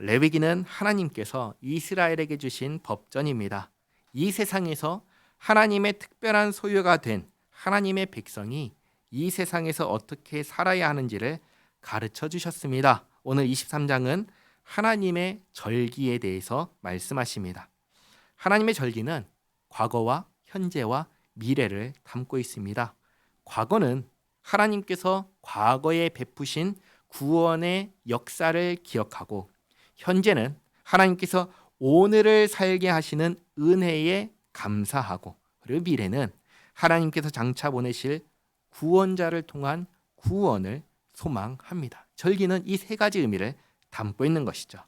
레위기는 하나님께서 이스라엘에게 주신 법전입니다. 이 세상에서 하나님의 특별한 소유가 된 하나님의 백성이 이 세상에서 어떻게 살아야 하는지를 가르쳐 주셨습니다. 오늘 23장은 하나님의 절기에 대해서 말씀하십니다. 하나님의 절기는 과거와 현재와 미래를 담고 있습니다. 과거는 하나님께서 과거에 베푸신 구원의 역사를 기억하고, 현재는 하나님께서 오늘을 살게 하시는 은혜에 감사하고, 그리고 미래는 하나님께서 장차 보내실 구원자를 통한 구원을 소망합니다. 절기는 이 세 가지 의미를 담고 있는 것이죠.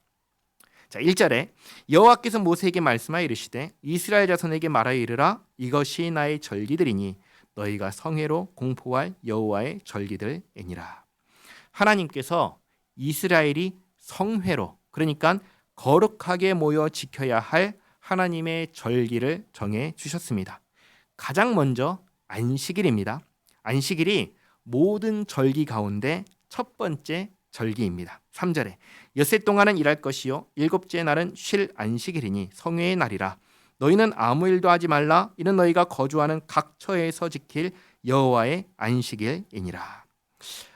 자, 1절에 여호와께서 모세에게 말씀하여 이르시되 이스라엘 자손에게 말하여 이르라. 이것이 나의 절기들이니 너희가 성회로 공포할 여호와의 절기들이니라. 하나님께서 이스라엘이 성회로, 그러니까 거룩하게 모여 지켜야 할 하나님의 절기를 정해 주셨습니다. 가장 먼저 안식일입니다. 안식일이 모든 절기 가운데 첫 번째 절기입니다. 3절에 엿새 동안은 일할 것이요 일곱째 날은 쉴 안식일이니 성회의 날이라. 너희는 아무 일도 하지 말라. 이는 너희가 거주하는 각 처에서 지킬 여호와의 안식일이니라.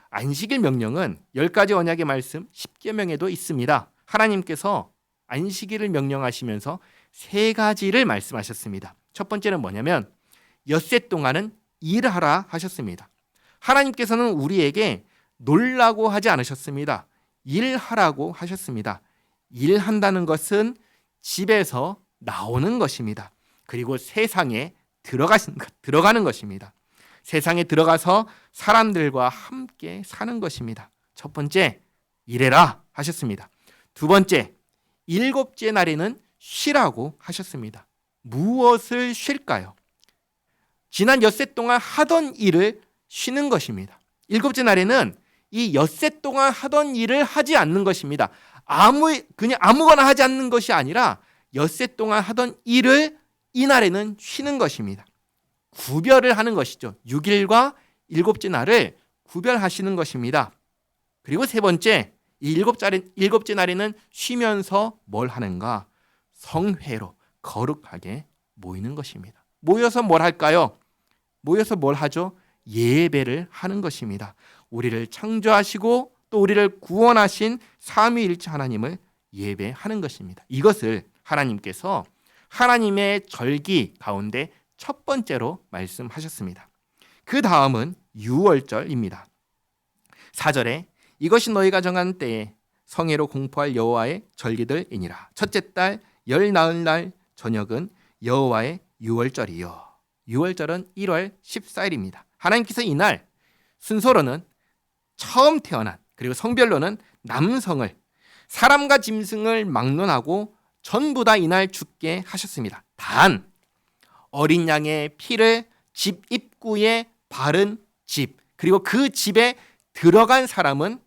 안식일 명령은 10가지 언약의 말씀 10계명에도 있습니다. 하나님께서 안식일을 명령하시면서 세 가지를 말씀하셨습니다. 첫 번째는 뭐냐면 엿새 동안은 일하라 하셨습니다. 하나님께서는 우리에게 놀라고 하지 않으셨습니다. 일하라고 하셨습니다. 일한다는 것은 집에서 나오는 것입니다. 그리고 세상에 들어가는 것입니다. 세상에 들어가서 사람들과 함께 사는 것입니다. 첫 번째, 일해라 하셨습니다. 두 번째, 일곱째 날에는 쉬라고 하셨습니다. 무엇을 쉴까요? 지난 엿새 동안 하던 일을 쉬는 것입니다. 일곱째 날에는 이 엿새 동안 하던 일을 하지 않는 것입니다. 그냥 아무거나 하지 않는 것이 아니라 엿새 동안 하던 일을 이날에는 쉬는 것입니다. 구별을 하는 것이죠. 6일과 일곱째 날을 구별하시는 것입니다. 그리고 세 번째, 이 일곱째 날에는 쉬면서 뭘 하는가? 성회로 거룩하게 모이는 것입니다. 모여서 뭘 할까요? 모여서 뭘 하죠? 예배를 하는 것입니다. 우리를 창조하시고 또 우리를 구원하신 삼위일체 하나님을 예배하는 것입니다. 이것을 하나님께서 하나님의 절기 가운데 첫 번째로 말씀하셨습니다. 그 다음은 유월절입니다. 4절에 이것이 너희가 정한 때에 성회로 공포할 여호와의 절기들이니라. 첫째 달 열 나흘 날 저녁은 여호와의 유월절이요. 유월절은 1월 14일입니다. 하나님께서 이날 순서로는 처음 태어난, 그리고 성별로는 남성을, 사람과 짐승을 막론하고 전부 다 이날 죽게 하셨습니다. 단 어린 양의 피를 집 입구에 바른 집, 그리고 그 집에 들어간 사람은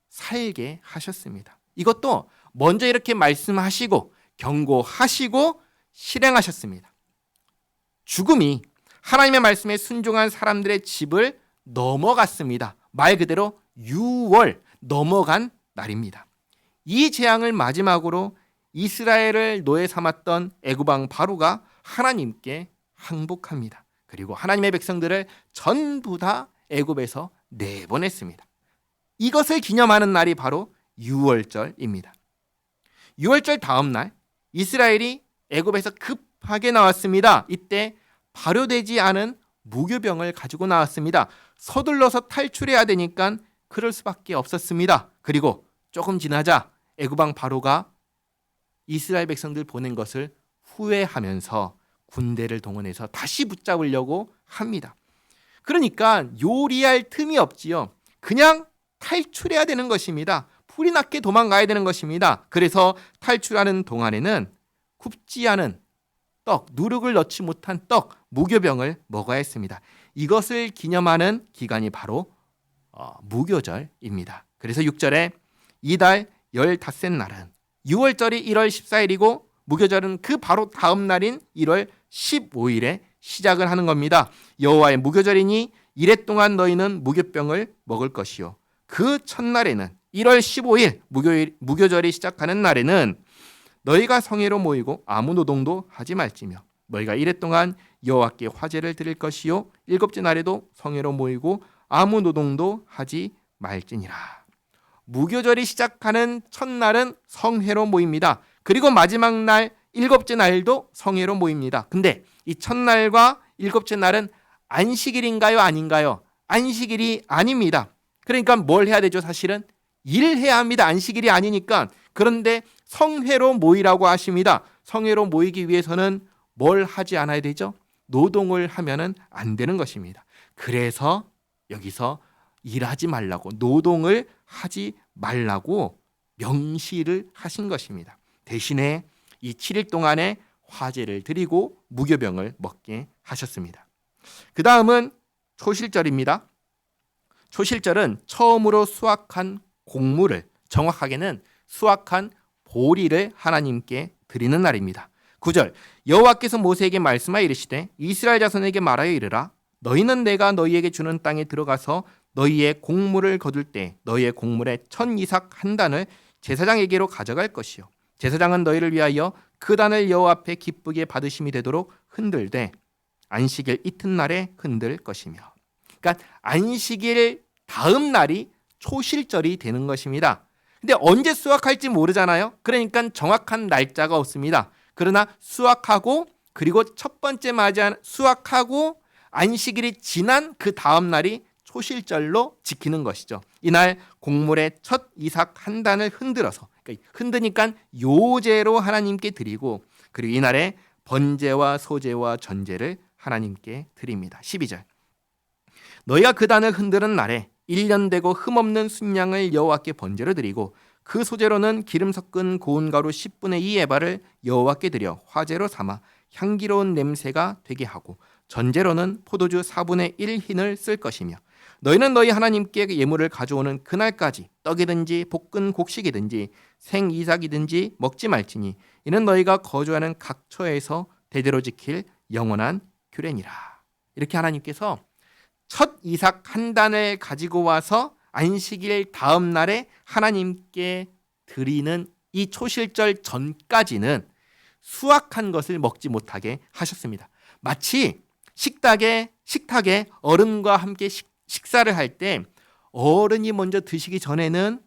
살게 하셨습니다. 이것도 먼저 이렇게 말씀하시고 경고하시고 실행하셨습니다. 죽음이 하나님의 말씀에 순종한 사람들의 집을 넘어갔습니다. 말 그대로 유월, 넘어간 날입니다. 이 재앙을 마지막으로 이스라엘을 노예 삼았던 애굽왕 바로가 하나님께 항복합니다. 그리고 하나님의 백성들을 전부 다 애굽에서 내보냈습니다. 이것을 기념하는 날이 바로 유월절입니다. 유월절 다음 날 이스라엘이 애굽에서 급하게 나왔습니다. 이때 발효되지 않은 무교병을 가지고 나왔습니다. 서둘러서 탈출해야 되니까 그럴 수밖에 없었습니다. 그리고 조금 지나자 애굽왕 바로가 이스라엘 백성들 보낸 것을 후회하면서 군대를 동원해서 다시 붙잡으려고 합니다. 그러니까 요리할 틈이 없지요. 그냥 탈출해야 되는 것입니다. 풀이 났게 도망가야 되는 것입니다. 그래서 탈출하는 동안에는 굽지 않은 떡, 누룩을 넣지 못한 떡, 무교병을 먹어야 했습니다. 이것을 기념하는 기간이 바로 무교절입니다. 그래서 6절에 이달 15째 날은 유월절이 1월 14일이고 무교절은 그 바로 다음 날인 1월 15일에 시작을 하는 겁니다. 여호와의 무교절이니 이래 동안 너희는 무교병을 먹을 것이요 그 첫날에는 1월 15일 무교절이 시작하는 날에는 너희가 성회로 모이고 아무 노동도 하지 말지며 너희가 이래 동안 여호와께 화제를 드릴 것이요 일곱째 날에도 성회로 모이고 아무 노동도 하지 말지니라. 무교절이 시작하는 첫날은 성회로 모입니다. 그리고 마지막 날 일곱째 날도 성회로 모입니다. 근데 이 첫날과 일곱째 날은 안식일인가요? 아닌가요? 안식일이 아닙니다. 그러니까 뭘 해야 되죠? 사실은 일해야 합니다. 안식일이 아니니까. 그런데 성회로 모이라고 하십니다. 성회로 모이기 위해서는 뭘 하지 않아야 되죠? 노동을 하면은 안 되는 것입니다. 그래서 여기서 일하지 말라고, 노동을 하지 말라고 명시를 하신 것입니다. 대신에 이 7일 동안에 화제를 드리고 무교병을 먹게 하셨습니다. 그 다음은 초실절입니다. 초실절은 처음으로 수확한 곡물을, 정확하게는 수확한 보리를 하나님께 드리는 날입니다. 9절, 여호와께서 모세에게 말씀하여 이르시되 이스라엘 자손에게 말하여 이르라. 너희는 내가 너희에게 주는 땅에 들어가서 너희의 곡물을 거둘 때 너희의 곡물의 천 이삭 한 단을 제사장에게로 가져갈 것이요 제사장은 너희를 위하여 그 단을 여호와 앞에 기쁘게 받으심이 되도록 흔들되 안식일 이튿날에 흔들 것이며. 그러니까 안식일 다음 날이 초실절이 되는 것입니다. 근데 언제 수확할지 모르잖아요. 그러니까 정확한 날짜가 없습니다. 그러나 수확하고 그리고 첫 번째 맞이한 수확하고 안식일이 지난 그 다음 날이 초실절로 지키는 것이죠. 이날 곡물의 첫 이삭 한 단을 흔들어서, 그러니까 흔드니까 요제로 하나님께 드리고, 그리고 이날에 번제와 소제와 전제를 하나님께 드립니다. 12절, 너희가 그 단을 흔드는 날에 1년 되고 흠없는 순양을 여호와께 번제로 드리고 그 소제로는 기름 섞은 고운 가루 10분의 2 에바를 여호와께 드려 화제로 삼아 향기로운 냄새가 되게 하고 전제로는 포도주 4분의 1 흰을 쓸 것이며 너희는 너희 하나님께 예물을 가져오는 그날까지 떡이든지 볶은 곡식이든지 생이삭이든지 먹지 말지니 이는 너희가 거주하는 각처에서 대대로 지킬 영원한 규례니라. 이렇게 하나님께서 첫 이삭 한 단을 가지고 와서 안식일 다음 날에 하나님께 드리는 이 초실절 전까지는 수확한 것을 먹지 못하게 하셨습니다. 마치 식탁에 어른과 함께 식사를 할 때 어른이 먼저 드시기 전에는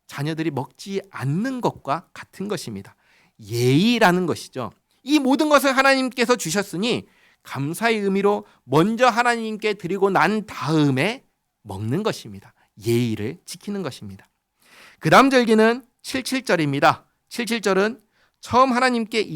자녀들이 먹지 않는 것과 같은 것입니다. 예의라는 것이죠. 이 모든 것을 하나님께서 주셨으니 감사의 의미로 먼저 하나님께 드리고 난 다음에 먹는 것입니다. 예의를 지키는 것입니다. 그 다음 절기는 77절입니다. 77절은 처음 하나님께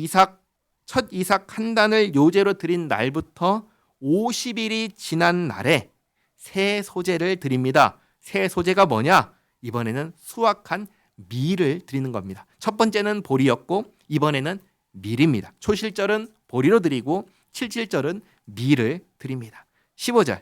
첫 이삭 한 단을 요제로 드린 날부터 50일이 지난 날에 새 소제를 드립니다. 새 소제가 뭐냐? 이번에는 수확한 밀을 드리는 겁니다. 첫 번째는 보리였고 이번에는 밀입니다. 초실절은 보리로 드리고 77절은 밀을 드립니다. 15절,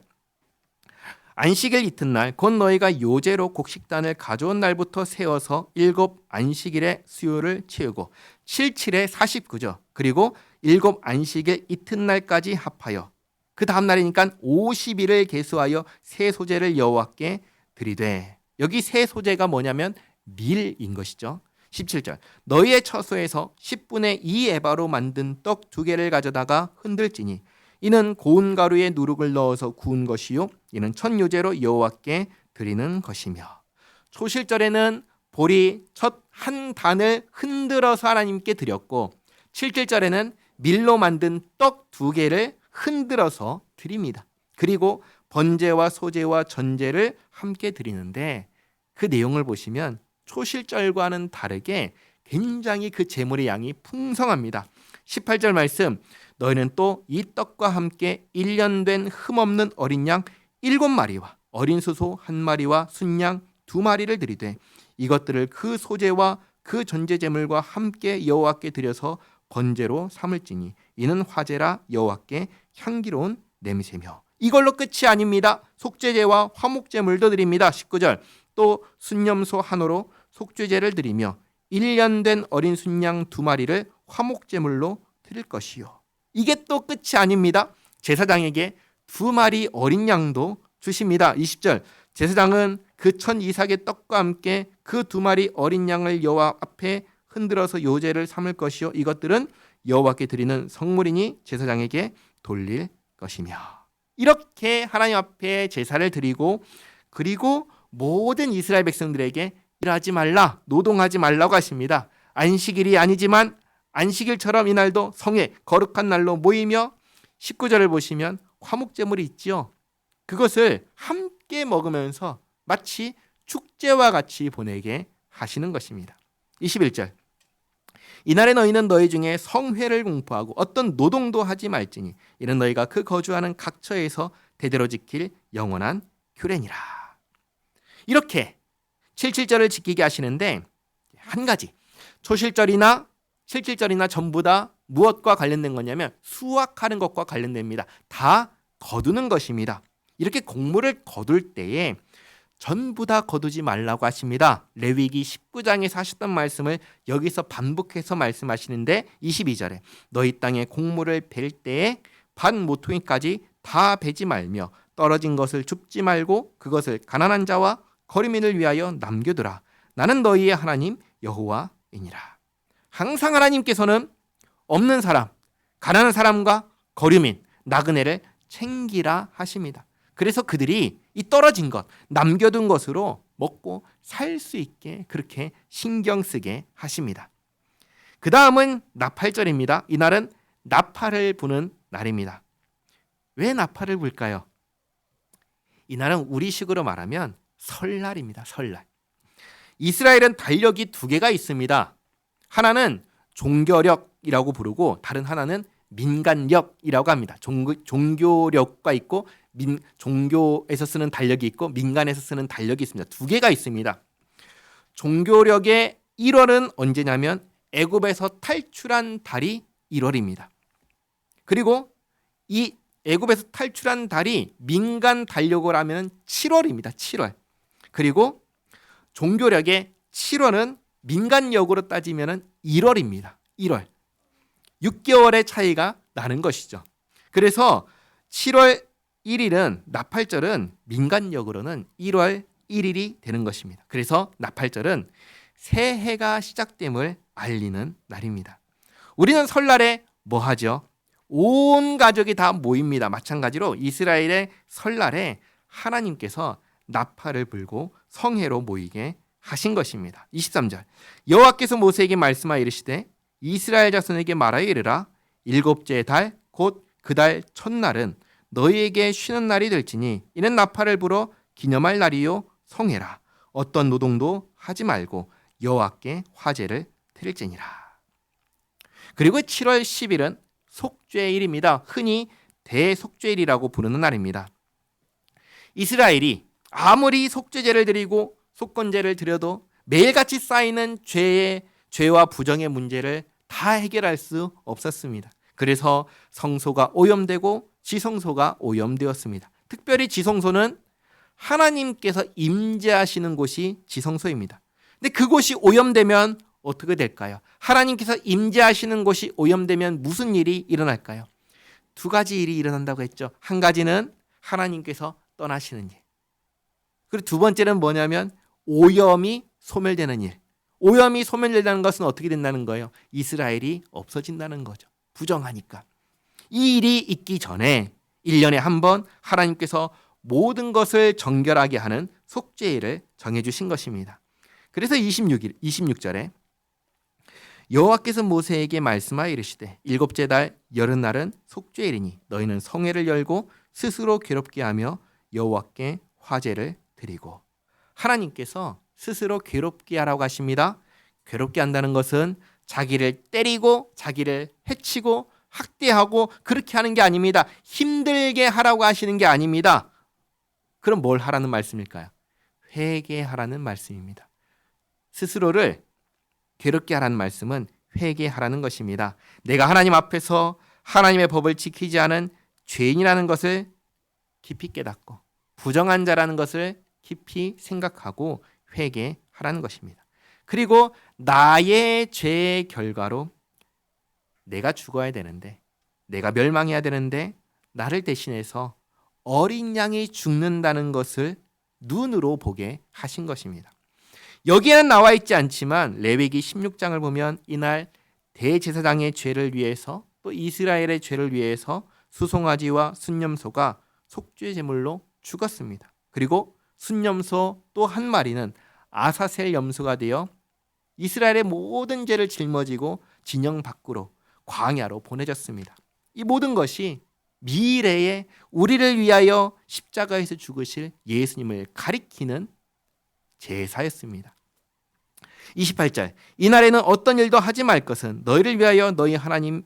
안식일 이튿날 곧 너희가 요제로 곡식단을 가져온 날부터 세워서 7 안식일의 수요를 채우고 77에 49죠. 그리고 7 안식일 이튿날까지 합하여 그 다음 날이니까 50일을 계수하여 새 소제를 여호와께 드리되, 여기 새 소제가 뭐냐면 밀인 것이죠. 17절, 너희의 처소에서 10분의 2 에바로 만든 떡 2개를 가져다가 흔들지니 이는 고운 가루에 누룩을 넣어서 구운 것이요 이는 첫 요제로 여호와께 드리는 것이며. 초실절에는 보리 첫 한 단을 흔들어서 하나님께 드렸고 77절에는 밀로 만든 떡 2개를 흔들어서 드립니다. 그리고 번제와 소제와 전제를 함께 드리는데 그 내용을 보시면 초실절과는 다르게 굉장히 그 제물의 양이 풍성합니다. 18절 말씀, 너희는 또 이 떡과 함께 1년 된 흠없는 어린 양 7마리와 어린 수소 1마리와 순양 2마리를 드리되 이것들을 그 소제와 그 전제 제물과 함께 여호와께 드려서 번제로 삼을지니 이는 화제라 여호와께 향기로운 냄새며. 이걸로 끝이 아닙니다. 속죄제와 화목제물도 드립니다. 19절, 또 순념소 한호로 속죄제를 드리며 1년 된 어린 순양 2마리를 화목제물로 드릴 것이요. 이게 또 끝이 아닙니다. 제사장에게 2마리 어린 양도 주십니다. 20절, 제사장은 그 천 이삭의 떡과 함께 그 두 마리 어린 양을 여호와 앞에 흔들어서 요제를 삼을 것이요 이것들은 여호와께 드리는 성물이니 제사장에게 돌릴 것이며. 이렇게 하나님 앞에 제사를 드리고 그리고 모든 이스라엘 백성들에게 일하지 말라, 노동하지 말라고 하십니다. 안식일이 아니지만 안식일처럼 이날도 성회 거룩한 날로 모이며 19절을 보시면 화목제물이 있지요. 그것을 함께 먹으면서 마치 축제와 같이 보내게 하시는 것입니다. 21절 이날에 너희는 너희 중에 성회를 공포하고 어떤 노동도 하지 말지니 이는 너희가 그 거주하는 각처에서 대대로 지킬 영원한 규례니라. 이렇게 77절을 지키게 하시는데 한 가지 초실절이나 77절이나 전부 다 무엇과 관련된 거냐면 수확하는 것과 관련됩니다. 다 거두는 것입니다. 이렇게 곡물을 거둘 때에 전부 다 거두지 말라고 하십니다. 레위기 19장에서 하셨던 말씀을 여기서 반복해서 말씀하시는데 22절에 너희 땅에 곡물을 벨 때에 반 모퉁이까지 다 베지 말며 떨어진 것을 줍지 말고 그것을 가난한 자와 거류민을 위하여 남겨두라. 나는 너희의 하나님 여호와이니라. 항상 하나님께서는 없는 사람, 가난한 사람과 거류민, 나그네를 챙기라 하십니다. 그래서 그들이 이 떨어진 것, 남겨둔 것으로 먹고 살 수 있게 그렇게 신경 쓰게 하십니다. 그 다음은 나팔절입니다. 이날은 나팔을 부는 날입니다. 왜 나팔을 불까요? 이날은 우리식으로 말하면 설날입니다. 설날. 이스라엘은 달력이 두 개가 있습니다. 하나는 종교력이라고 부르고 다른 하나는 민간력이라고 합니다. 종교력과 있고 종교에서 쓰는 달력이 있고 민간에서 쓰는 달력이 있습니다. 두 개가 있습니다. 종교력의 1월은 언제냐면 애굽에서 탈출한 달이 1월입니다. 그리고 이 애굽에서 탈출한 달이 민간 달력으로 하면 7월입니다. 7월. 그리고 종교력의 7월은 민간력으로 따지면 1월입니다. 1월. 6개월의 차이가 나는 것이죠. 그래서 7월 1일은 나팔절은 민간력으로는 1월 1일이 되는 것입니다. 그래서 나팔절은 새해가 시작됨을 알리는 날입니다. 우리는 설날에 뭐 하죠? 온 가족이 다 모입니다. 마찬가지로 이스라엘의 설날에 하나님께서 나팔을 불고 성회로 모이게 하신 것입니다. 23절 여호와께서 모세에게 말씀하여 이르시되 이스라엘 자손에게 말하여 이르라 일곱째 달 곧 그 달 첫날은 너희에게 쉬는 날이 될지니 이는 나팔을 불어 기념할 날이요 성회라 어떤 노동도 하지 말고 여호와께 화제를 드릴지니라. 그리고 7월 10일은 속죄일입니다. 흔히 대속죄일이라고 부르는 날입니다. 이스라엘이 아무리 속죄제를 드리고 속건제를 드려도 매일같이 쌓이는 죄와 부정의 문제를 다 해결할 수 없었습니다. 그래서 성소가 오염되고 지성소가 오염되었습니다. 특별히 지성소는 하나님께서 임재하시는 곳이 지성소입니다. 근데 그곳이 오염되면 어떻게 될까요? 하나님께서 임재하시는 곳이 오염되면 무슨 일이 일어날까요? 두 가지 일이 일어난다고 했죠. 한 가지는 하나님께서 떠나시는 일. 그리고 두 번째는 뭐냐면 오염이 소멸되는 일. 오염이 소멸된다는 것은 어떻게 된다는 거예요? 이스라엘이 없어진다는 거죠. 부정하니까. 이 일이 있기 전에 1년에 한 번 하나님께서 모든 것을 정결하게 하는 속죄일을 정해주신 것입니다. 그래서 26절에 여호와께서 모세에게 말씀하여 이르시되 일곱째 달 여름날은 속죄일이니 너희는 성회를 열고 스스로 괴롭게 하며 여호와께 화제를 드리고. 하나님께서 스스로 괴롭게 하라고 하십니다. 괴롭게 한다는 것은 자기를 때리고 자기를 해치고 학대하고 그렇게 하는 게 아닙니다. 힘들게 하라고 하시는 게 아닙니다. 그럼 뭘 하라는 말씀일까요? 회개하라는 말씀입니다. 스스로를 괴롭게 하라는 말씀은 회개하라는 것입니다. 내가 하나님 앞에서 하나님의 법을 지키지 않은 죄인이라는 것을 깊이 깨닫고 부정한 자라는 것을 깊이 생각하고 회개하라는 것입니다. 그리고 나의 죄의 결과로 내가 죽어야 되는데 내가 멸망해야 되는데 나를 대신해서 어린 양이 죽는다는 것을 눈으로 보게 하신 것입니다. 여기에는 나와 있지 않지만 레위기 16장을 보면 이날 대제사장의 죄를 위해서 또 이스라엘의 죄를 위해서 수송아지와 순념소가 속죄 제물로 죽었습니다. 그리고 순념소 또 한 마리는 아사셀 염소가 되어 이스라엘의 모든 죄를 짊어지고 진영 밖으로 광야로 보내졌습니다. 이 모든 것이 미래에 우리를 위하여 십자가에서 죽으실 예수님을 가리키는 제사였습니다. 28절 이날에는 어떤 일도 하지 말 것은 너희를 위하여 너희 하나님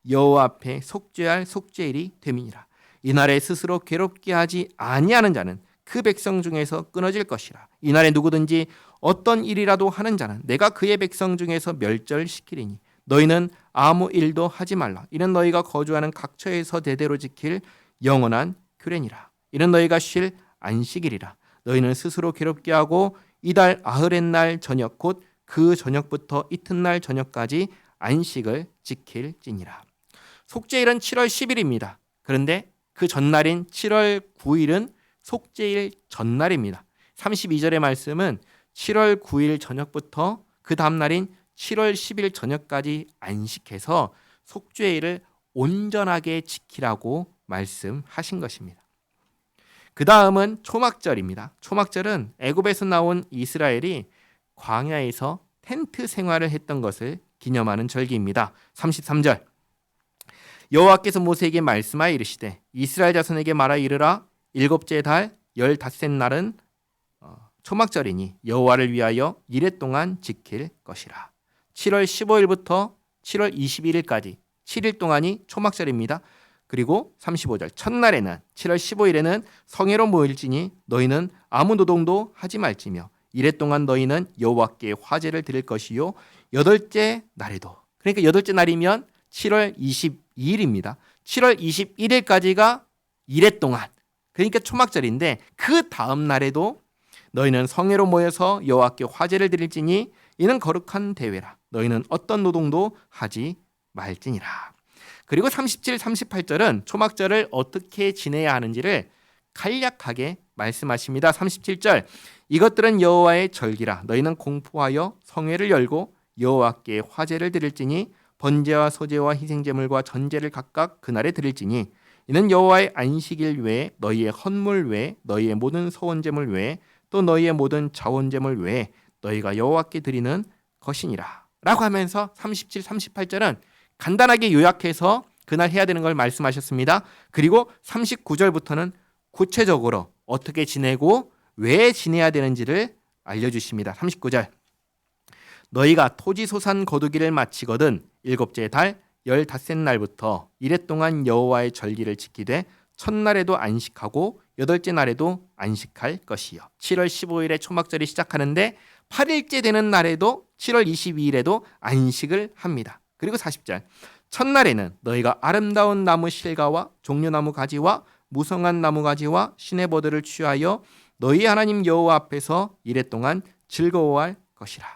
여호와 앞에 속죄할 속죄일이 됨이니라. 이날에 스스로 괴롭게 하지 아니하는 자는 그 백성 중에서 끊어질 것이라. 이날에 누구든지 어떤 일이라도 하는 자는 내가 그의 백성 중에서 멸절시키리니 너희는 아무 일도 하지 말라. 이는 너희가 거주하는 각처에서 대대로 지킬 영원한 규례니라. 이는 너희가 쉴 안식일이라. 너희는 스스로 괴롭게 하고 이달 아흐렛날 저녁 곧 그 저녁부터 이튿날 저녁까지 안식을 지킬지니라. 속죄일은 7월 10일입니다. 그런데 그 전날인 7월 9일은 속죄일 전날입니다. 32절의 말씀은 7월 9일 저녁부터 그 다음 날인 7월 10일 저녁까지 안식해서 속죄일을 온전하게 지키라고 말씀하신 것입니다. 그 다음은 초막절입니다. 초막절은 애굽에서 나온 이스라엘이 광야에서 텐트 생활을 했던 것을 기념하는 절기입니다. 33절 여호와께서 모세에게 말씀하여 이르시되 이스라엘 자손에게 말하 이르라 일곱째 달 15셋 날은 초막절이니 여호와를 위하여 이레 동안 지킬 것이라. 7월 15일부터 7월 21일까지 7일 동안이 초막절입니다. 그리고 35절 첫날에는 7월 15일에는 성회로 모일지니 너희는 아무 노동도 하지 말지며 이레 동안 너희는 여호와께 화제를 드릴 것이요 여덟째 날에도 그러니까 여덟째 날이면 7월 22일입니다. 7월 21일까지가 이레 동안 그러니까 초막절인데 그 다음 날에도 너희는 성회로 모여서 여호와께 화제를 드릴지니 이는 거룩한 대회라. 너희는 어떤 노동도 하지 말지니라. 그리고 37, 38절은 초막절을 어떻게 지내야 하는지를 간략하게 말씀하십니다. 37절 이것들은 여호와의 절기라. 너희는 공포하여 성회를 열고 여호와께 화제를 드릴지니 번제와 소제와 희생제물과 전제를 각각 그날에 드릴지니 이는 여호와의 안식일 외에 너희의 헌물 외에 너희의 모든 소원제물 외에 또 너희의 모든 자원제물 외에 너희가 여호와께 드리는 것이니라 라고 하면서 37, 38절은 간단하게 요약해서 그날 해야 되는 걸 말씀하셨습니다. 그리고 39절부터는 구체적으로 어떻게 지내고 왜 지내야 되는지를 알려주십니다. 39절 너희가 토지소산 거두기를 마치거든 일곱째 달 15날부터 이레 동안 여호와의 절기를 지키되 첫날에도 안식하고 여덟째 날에도 안식할 것이요. 7월 15일에 초막절이 시작하는데 8일째 되는 날에도 7월 22일에도 안식을 합니다. 그리고 40절 첫날에는 너희가 아름다운 나무 실과와 종려나무 가지와 무성한 나무 가지와 시내버들을 취하여 너희 하나님 여호와 앞에서 이레 동안 즐거워할 것이라.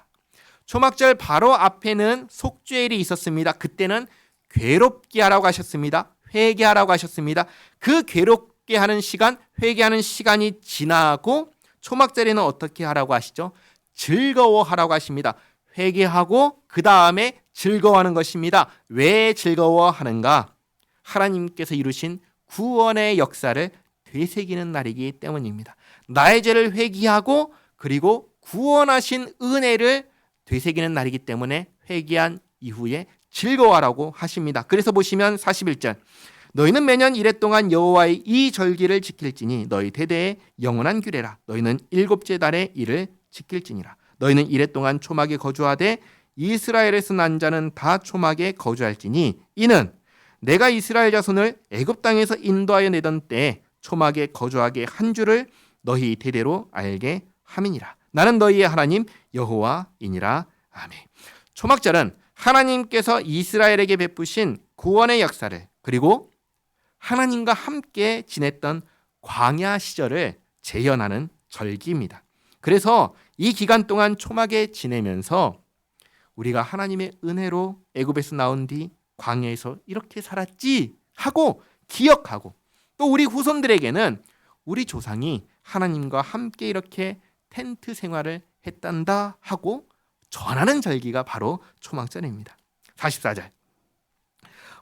초막절 바로 앞에는 속죄일이 있었습니다. 그때는 괴롭게 하라고 하셨습니다. 회개하라고 하셨습니다. 그 괴롭게 하는 시간, 회개하는 시간이 지나고 초막절에는 어떻게 하라고 하시죠? 즐거워하라고 하십니다. 회개하고 그 다음에 즐거워하는 것입니다. 왜 즐거워하는가? 하나님께서 이루신 구원의 역사를 되새기는 날이기 때문입니다. 나의 죄를 회개하고 그리고 구원하신 은혜를 되새기는 날이기 때문에 회개한 이후에 즐거워하라고 하십니다. 그래서 보시면 41절 너희는 매년 이레 동안 여호와의 이 절기를 지킬지니 너희 대대의 영원한 규례라. 너희는 일곱째 달에 이를 지킬지니라. 너희는 이레 동안 초막에 거주하되 이스라엘에서 난 자는 다 초막에 거주할지니 이는 내가 이스라엘 자손을 애굽 땅에서 인도하여 내던 때에 초막에 거주하게 한 줄을 너희 대대로 알게 함이니라. 나는 너희의 하나님 여호와이니라. 아멘. 초막절은 하나님께서 이스라엘에게 베푸신 구원의 역사를 그리고 하나님과 함께 지냈던 광야 시절을 재현하는 절기입니다. 그래서 이 기간 동안 초막에 지내면서 우리가 하나님의 은혜로 애굽에서 나온 뒤 광야에서 이렇게 살았지 하고 기억하고 또 우리 후손들에게는 우리 조상이 하나님과 함께 이렇게 텐트 생활을 했단다 하고 전하는 절기가 바로 초막절입니다. 44절.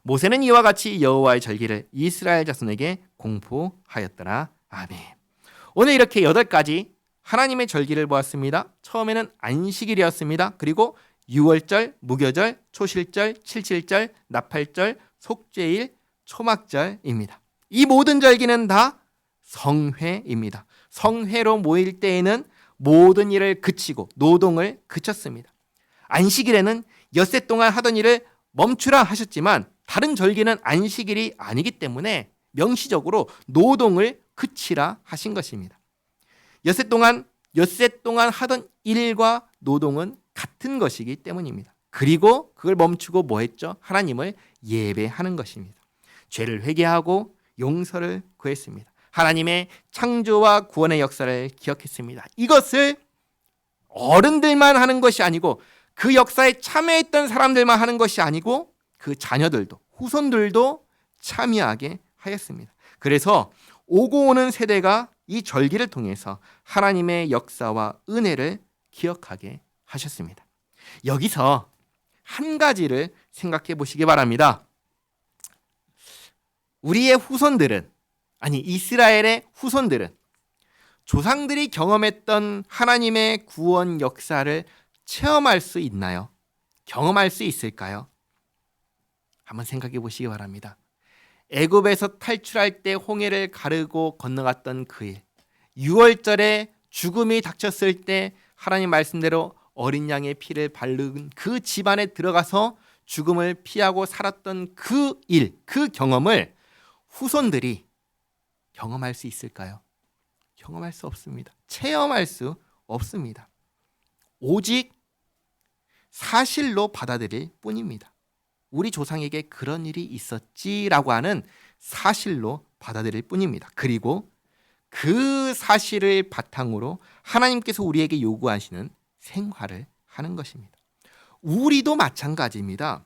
모세는 이와 같이 여호와의 절기를 이스라엘 자손에게 공포하였더라. 아멘. 오늘 이렇게 8가지 하나님의 절기를 보았습니다. 처음에는 안식일이었습니다. 그리고 유월절, 무교절, 초실절, 칠칠절, 나팔절, 속죄일, 초막절입니다. 이 모든 절기는 다 성회입니다. 성회로 모일 때에는 모든 일을 그치고 노동을 그쳤습니다. 안식일에는 엿새 동안 하던 일을 멈추라 하셨지만 다른 절기는 안식일이 아니기 때문에 명시적으로 노동을 그치라 하신 것입니다. 엿새 동안 하던 일과 노동은 같은 것이기 때문입니다. 그리고 그걸 멈추고 뭐 했죠? 하나님을 예배하는 것입니다. 죄를 회개하고 용서를 구했습니다. 하나님의 창조와 구원의 역사를 기억했습니다. 이것을 어른들만 하는 것이 아니고 그 역사에 참여했던 사람들만 하는 것이 아니고 그 자녀들도 후손들도 참여하게 하였습니다. 그래서 오고 오는 세대가 이 절기를 통해서 하나님의 역사와 은혜를 기억하게 하셨습니다. 여기서 한 가지를 생각해 보시기 바랍니다. 우리의 후손들은, 아니 이스라엘의 후손들은 조상들이 경험했던 하나님의 구원 역사를 체험할 수 있나요? 경험할 수 있을까요? 한번 생각해 보시기 바랍니다. 애굽에서 탈출할 때 홍해를 가르고 건너갔던 그 일, 유월절에 죽음이 닥쳤을 때 하나님 말씀대로 어린 양의 피를 바른 그 집안에 들어가서 죽음을 피하고 살았던 그 일, 그 경험을 후손들이 경험할 수 있을까요? 경험할 수 없습니다. 체험할 수 없습니다. 오직 사실로 받아들일 뿐입니다. 우리 조상에게 그런 일이 있었지라고 하는 사실로 받아들일 뿐입니다. 그리고 그 사실을 바탕으로 하나님께서 우리에게 요구하시는 생활을 하는 것입니다. 우리도 마찬가지입니다.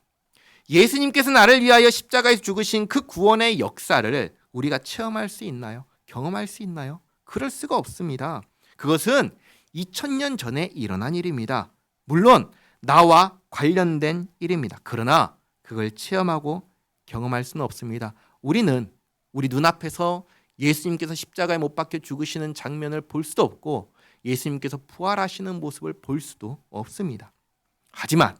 예수님께서 나를 위하여 십자가에서 죽으신 그 구원의 역사를 우리가 체험할 수 있나요? 경험할 수 있나요? 그럴 수가 없습니다. 그것은 2000년 전에 일어난 일입니다. 물론 나와 관련된 일입니다. 그러나 그걸 체험하고 경험할 수는 없습니다. 우리는 우리 눈앞에서 예수님께서 십자가에 못 박혀 죽으시는 장면을 볼 수도 없고 예수님께서 부활하시는 모습을 볼 수도 없습니다. 하지만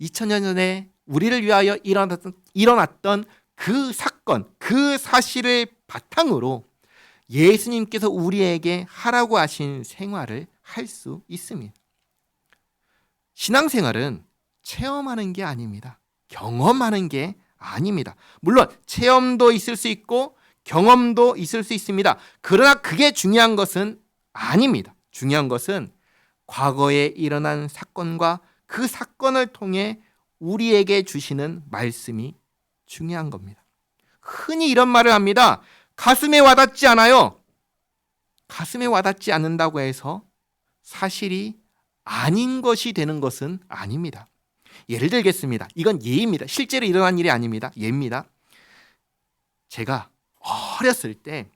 2000년 전에 우리를 위하여 일어났던 그 사건, 그 사실을 바탕으로 예수님께서 우리에게 하라고 하신 생활을 할 수 있습니다. 신앙생활은 체험하는 게 아닙니다. 경험하는 게 아닙니다. 물론 체험도 있을 수 있고 경험도 있을 수 있습니다. 그러나 그게 중요한 것은 아닙니다. 중요한 것은 과거에 일어난 사건과 그 사건을 통해 우리에게 주시는 말씀이 중요한 겁니다. 흔히 이런 말을 합니다. 가슴에 와닿지 않아요. 가슴에 와닿지 않는다고 해서 사실이 아닌 것이 되는 것은 아닙니다. 예를 들겠습니다. 이건 예입니다. 실제로 일어난 일이 아닙니다. 예입니다. 제가 어렸을 때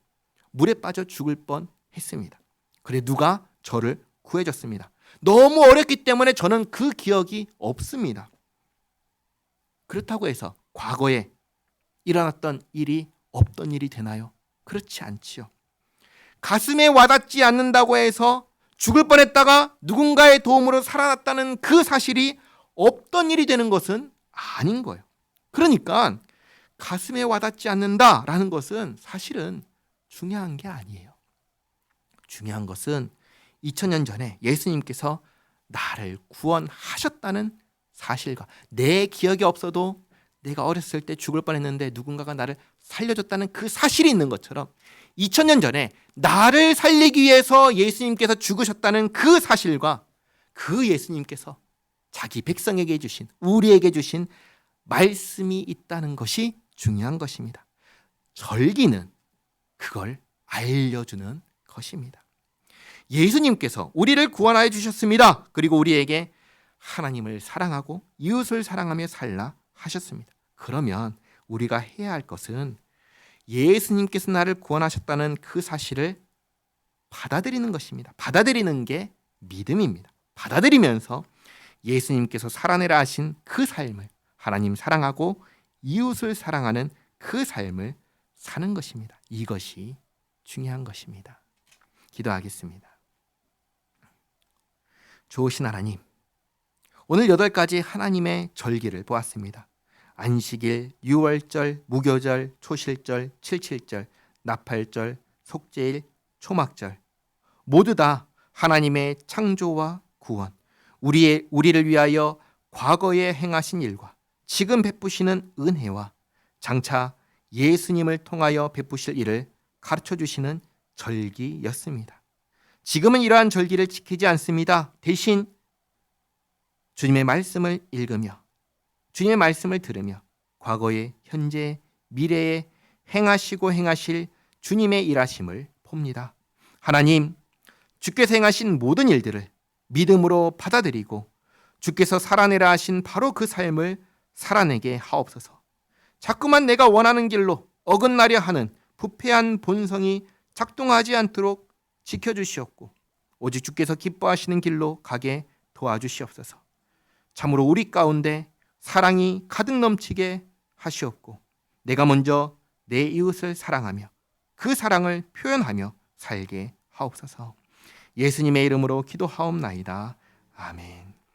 물에 빠져 죽을 뻔했습니다. 그래 누가 저를 구해줬습니다. 너무 어렸기 때문에 저는 그 기억이 없습니다. 그렇다고 해서 과거에 일어났던 일이 없던 일이 되나요? 그렇지 않지요. 가슴에 와닿지 않는다고 해서 죽을 뻔했다가 누군가의 도움으로 살아났다는 그 사실이 없던 일이 되는 것은 아닌 거예요. 그러니까 가슴에 와닿지 않는다라는 것은 사실은 중요한 게 아니에요. 중요한 것은 2000년 전에 예수님께서 나를 구원하셨다는 사실과 내 기억이 없어도 내가 어렸을 때 죽을 뻔했는데 누군가가 나를 살려줬다는 그 사실이 있는 것처럼 2000년 전에 나를 살리기 위해서 예수님께서 죽으셨다는 그 사실과 그 예수님께서 자기 백성에게 주신, 우리에게 주신 말씀이 있다는 것이 중요한 것입니다. 절기는 그걸 알려주는 것입니다. 예수님께서 우리를 구원하여 주셨습니다. 그리고 우리에게 하나님을 사랑하고 이웃을 사랑하며 살라 하셨습니다. 그러면 우리가 해야 할 것은 예수님께서 나를 구원하셨다는 그 사실을 받아들이는 것입니다. 받아들이는 게 믿음입니다. 받아들이면서 예수님께서 살아내라 하신 그 삶을, 하나님 사랑하고 이웃을 사랑하는 그 삶을 사는 것입니다. 이것이 중요한 것입니다. 기도하겠습니다. 좋으신 하나님, 오늘 8가지 하나님의 절기를 보았습니다. 안식일, 유월절, 무교절, 초실절, 칠칠절, 나팔절, 속죄일, 초막절, 모두 다 하나님의 창조와 구원, 우리를 위하여 과거에 행하신 일과 지금 베푸시는 은혜와 장차 예수님을 통하여 베푸실 일을 가르쳐 주시는 절기였습니다. 지금은 이러한 절기를 지키지 않습니다. 대신 주님의 말씀을 읽으며 주님의 말씀을 들으며 과거에, 현재, 미래에 행하시고 행하실 주님의 일하심을 봅니다. 하나님, 주께서 행하신 모든 일들을 믿음으로 받아들이고 주께서 살아내라 하신 바로 그 삶을 살아내게 하옵소서. 자꾸만 내가 원하는 길로 어긋나려 하는 부패한 본성이 작동하지 않도록 지켜주시옵고 오직 주께서 기뻐하시는 길로 가게 도와주시옵소서. 참으로 우리 가운데 사랑이 가득 넘치게 하시옵고 내가 먼저 내 이웃을 사랑하며 그 사랑을 표현하며 살게 하옵소서. 예수님의 이름으로 기도하옵나이다. 아멘.